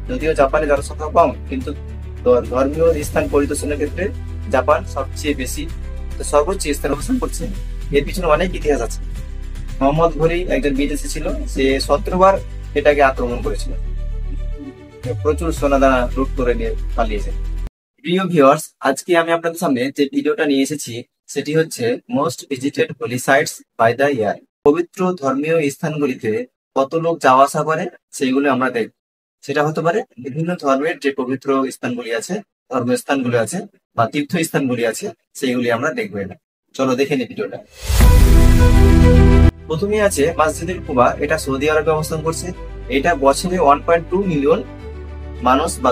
যদিও জাপানে জনসংখ্যা কম, কিন্তু ধর্মীয় স্থান পরিদর্শনের ক্ষেত্রে জাপান সবচেয়ে বেশি সর্বোচ্চ স্থান অবস্থান করছে। এর পিছনে অনেক ইতিহাস আছে। মোহাম্মদ ঘুরি একজন বিদেশি ছিল, সে 17 বার এটাকে আক্রমণ করেছিল, প্রচুর সোনাদানা লুট করে নিয়ে পালিয়েছে। প্রিয় ভিউয়ার্স, আজকে আমি আপনাদের সামনে যে ভিডিওটা নিয়ে এসেছি সেটি হচ্ছে most visited holy sites by the year. পবিত্র ধর্মীয় স্থানগুলিতে কত লোক যাওয়া আসা করে সেইগুলো আমরা দেখব। সেটা হতে পারে বিভিন্ন ধর্মের যে পবিত্র স্থানগুলি আছে, ধর্মীয় স্থানগুলি আছে বা তীর্থ স্থানগুলি আছে, সেইগুলি আমরা দেখবো। এটা চলো দেখে নি ভিডিওটা। প্রথমে আছে মসজিদুল কুবা, এটা সৌদি আরবে অবস্থান করছে। এটা বছরে 1.2 মিলিয়ন মানুষ বা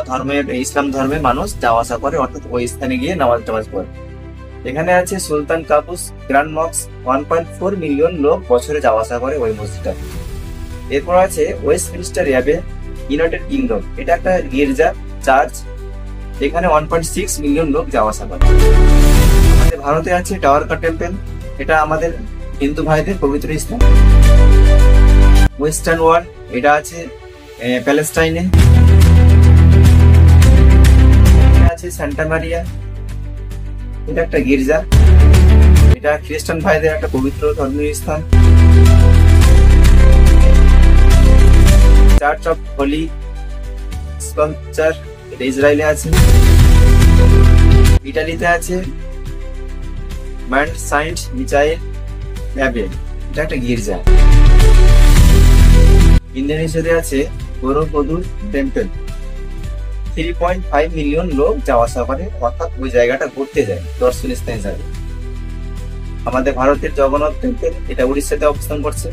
ইসলাম ধর্মের মানুষ যাওয়া আসা করে, অর্থাৎ ওই স্থানে গিয়ে নামাজ টামাজ পড়ে। এখানে আছে সুলতান কাবুস গ্র্যান্ড মস্ক, 1.4 মিলিয়ন লোক বছরে যাওয়া আসা করে ওই মসজিদটা। এরপর আছে ওয়েস্টমিনস্টার অ্যাবে, ইউনাইটেড কিংডম, এটা একটা গির্জা চার্চ, এখানে 1.6 মিলিয়ন লোক যাওয়া আসা করে। আমাদের ভারতে আছে টাওয়ারকা টেম্পল, এটা আমাদের হিন্দু ভাইদের পবিত্র স্থান। ওয়েস্টার্ন ওয়াল, এটা আছে প্যালেস্টাইনে। আছে সান্টা মারিয়া, এটা একটা গির্জা, এটা খ্রিস্টান ভাইদের একটা পবিত্র ধর্মীয় স্থান। চার্চ অফ হোলি স্কাল্পচার, এটা ইসরায়েলে আছে। ইটালিতে আছে মাউন্ট সাইন্ট মিচাইল অ্যাবে, এটা একটা গির্জা। ইন্দোনেশিয়াতে আছে বরোবুদুর টেম্পল, 3.5 মিলিয়ন লোক যাওয়া আসা করে, অর্থাৎ ওই জায়গাটা ঘুরতে যায়, দর্শনীয় স্থান হিসাবে। আমাদের ভারতের জগন্নাথ টেম্পল, এটা উড়িষ্যাতে অবস্থান করছে,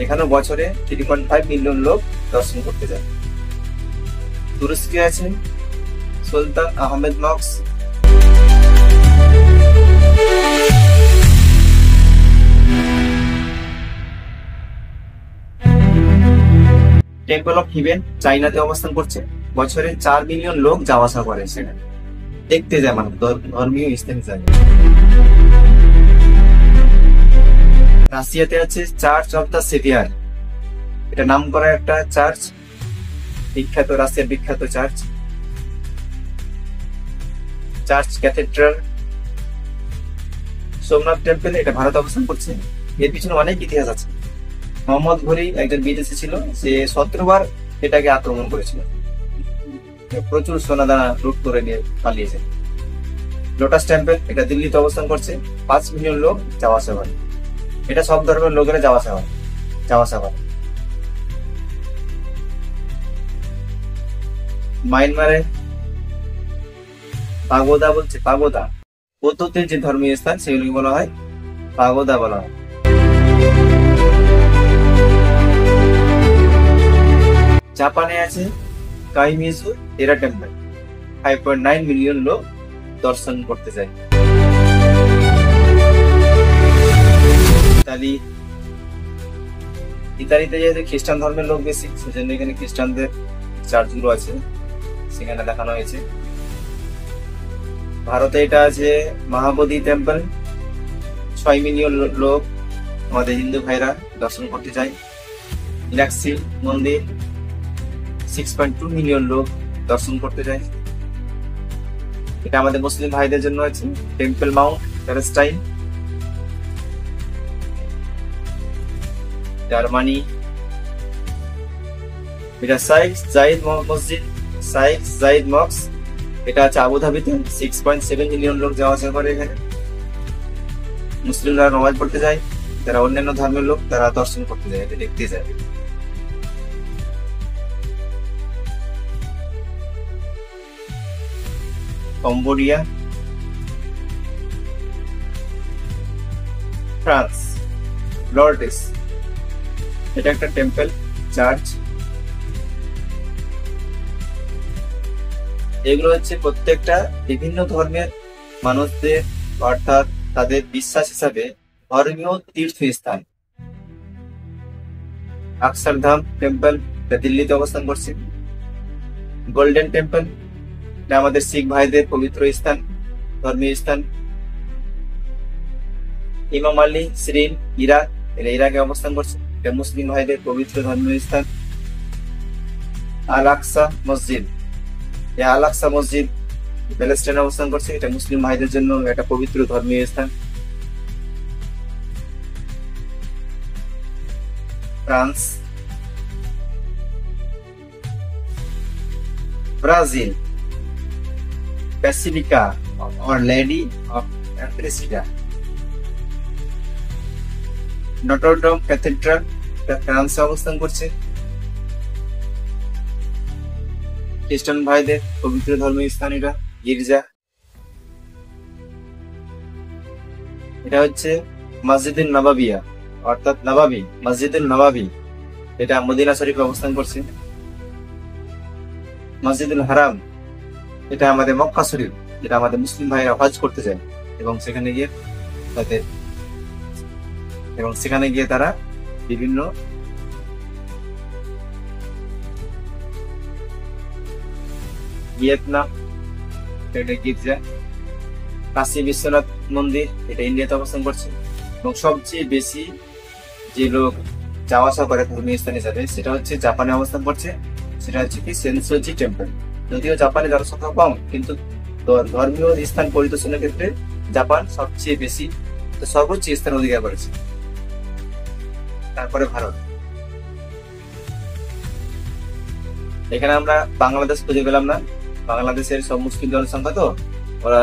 এখানে বছরে 3.5 মিলিয়ন লোক দর্শন করতে যায়। তুরস্কে আছে সুলতান আহমেদ মস্ক, টেম্পল অফ হিভেন চাইনাতে অবস্থান করছে, বছরে 4 মিলিয়ন লোক যাওয়া আসা করে, সেখানে দেখতে যায় মানে ধর্মীয় স্থান হিসাবে। রাশিয়াতে আছে চার্চ অফ দ্য সেভিয়ার, এটা নাম করা একটা চার্চ, বিখ্যাত রাশিয়ার বিখ্যাত church. Church cathedral. Somnath temple, এটা ভারত অবস্থান করছে। এর পিছনে অনেক ইতিহাস আছে। মোহাম্মদ ঘুরি একজন বিদেশি ছিল, সে 17 বার এটাকে আক্রমণ করেছিল, প্রচুর সোনাদানা লুট করে নিয়ে পালিয়েছে। লোটাস টেম্পল, এটা দিল্লিতে অবস্থান করছে, 5 মিলিয়ন লোক যাওয়া আসা করে, এটা সব ধর্মের লোকেরা যাওয়া আসা করে। মায়ানমারে পাগোদা বলছে, পাগোদা বৌদ্ধদের যে ধর্মীয় স্থান সেগুলিকে বলা হয় পাগোদা বলা হয়। জাপানে আছে কাইমিজু টেরা টেম্পল, 5.9 মিলিয়ন লোক দর্শন করতে যায়। ইতালিতে যেহেতু খ্রিস্টান ধর্মের লোক বেশি, সেজন্য এখানে খ্রিস্টানদের চার্চগুলো আছে, সেখানে দেখানো হয়েছে। ভারতে এটা আছে মহাবোধি টেম্পল, 6 মিলিয়ন লোক আমাদের হিন্দু ভাইরা দর্শন করতে যায়। মীনাক্ষী মন্দির, 6.2 মিলিয়ন লোক দর্শন করতে যায়, এটা আমাদের মুসলিম ভাইদের জন্য আছে। Temple Mount Palestine, Germany. এটা শাইখ জায়েদ মসজিদ, শাইখ জায়েদ মস্ক, এটা আছে আবুধাবিতে, 6.7 মিলিয়ন লোক যাওয়া আসা করে। এখানে মুসলিমরা নামাজ পড়তে যায়, যারা অন্যান্য ধর্মের লোক তারা দর্শন করতে যায়, এটা দেখতে যায়। কম্বোডিয়া, ফ্রান্স, লর্ডেস, এটা একটা টেম্পল চার্চ। এগুলো হচ্ছে প্রত্যেকটা বিভিন্ন ধর্মের মানুষদের, অর্থাৎ তাদের বিশ্বাস হিসাবে ধর্মীয় তীর্থস্থান। অক্ষরধাম টেম্পল, এটা দিল্লিতে অবস্থান করছে। গোল্ডেন টেম্পল, এটা আমাদের শিখ ভাইদের পবিত্র স্থান, ধর্মীয় স্থান। ইমাম আলী শ্রীন, ইরাক, এটা ইরাকে অবস্থান করছে, এটা মুসলিম ভাইদের পবিত্র ধর্মীয় স্থান। আল আকসা মসজিদ। এই আল আকসা মসজিদ প্যালেস্টাইনে অবস্থান করছে। এটা মুসলিম ভাইদের জন্য একটা পবিত্র ধর্মীয় স্থান। France, Brazil, basilica our lady of Aparecida. Notre Dame cathedral, এটা ফ্রান্সে অবস্থান করছে। খ্রিস্টান ভাইদের পবিত্র ধর্মীয় স্থান এটা, গির্জা। এটা হচ্ছে মসজিদুল নবাবিয়া, অর্থাৎ নবাবী, মসজিদুল নবাবী, এটা মদিনা শরীফে অবস্থান করছে। মসজিদুল হারাম, এটা আমাদের মক্কা শরীফ, যেটা আমাদের মুসলিম ভাইরা হজ করতে যায় এবং সেখানে গিয়ে তাদের তারা বিভিন্ন ভিয়েতনাম, এটা গির্জা। কাশী বিশ্বনাথ মন্দির, এটা ইন্ডিয়াতে অবস্থান করছে। এবং সবচেয়ে বেশি যে লোক যাওয়া আসা করে ধর্মীয় স্থানে যাবে, সেটা হচ্ছে জাপানে অবস্থান করছে। সেটা হচ্ছে কি সেনসোজি টেম্পল। যদিও জাপানে জনসংখ্যা কম, কিন্তু ধর্মীয় স্থান পরিদর্শনের ক্ষেত্রে জাপান সবচেয়ে বেশি, সর্বোচ্চ স্থান অধিকার করেছে। তারপরে ভারত। এখানে আমরা বাংলাদেশ খুঁজে পেলাম না। বাংলাদেশের সব মুসলিম জনসংখ্যা, তো ওরা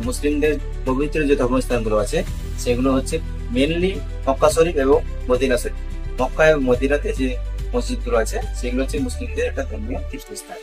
মুসলিমদের পবিত্র যে ধর্মস্থানগুলো আছে সেগুলো হচ্ছে মেনলি মক্কা শরীফ এবং মদিনা শরীফ। মক্কা এবং মদিনাতে যে মসজিদগুলো আছে সেগুলো হচ্ছে মুসলিমদের একটা ধর্মীয় তীর্থস্থান।